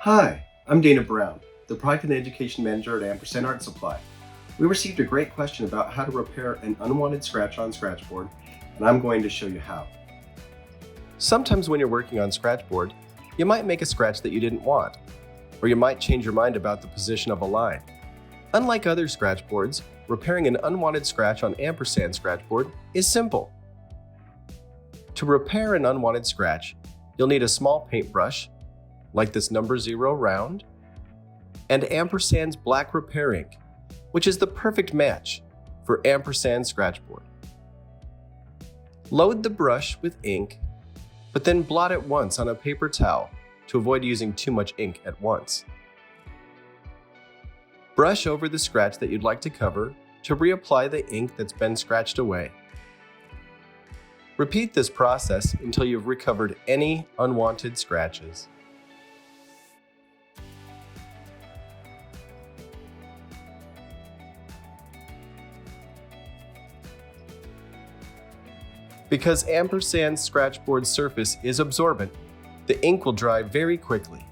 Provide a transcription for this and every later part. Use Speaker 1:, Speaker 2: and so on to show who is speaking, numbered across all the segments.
Speaker 1: Hi, I'm Dana Brown, the Product and Education Manager at Ampersand Art Supply. We received a great question about how to repair an unwanted scratch on Scratchboard, and I'm going to show you how. Sometimes when you're working on Scratchboard, you might make a scratch that you didn't want, or you might change your mind about the position of a line. Unlike other Scratchboards, repairing an unwanted scratch on Ampersand Scratchboard is simple. To repair an unwanted scratch, you'll need a small paintbrush, like this number 0 round, and Ampersand's black repair ink, which is the perfect match for Ampersand Scratchboard. Load the brush with ink, but then blot it once on a paper towel to avoid using too much ink at once. Brush over the scratch that you'd like to cover to reapply the ink that's been scratched away. Repeat this process until you've recovered any unwanted scratches. Because Ampersand Scratchboard surface is absorbent, the ink will dry very quickly.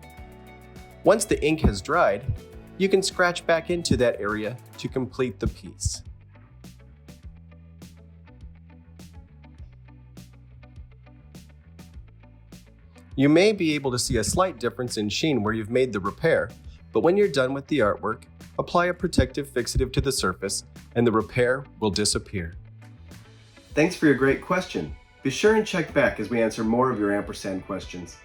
Speaker 1: Once the ink has dried, you can scratch back into that area to complete the piece. You may be able to see a slight difference in sheen where you've made the repair, but when you're done with the artwork, apply a protective fixative to the surface and the repair will disappear. Thanks for your great question. Be sure and check back as we answer more of your Ampersand questions.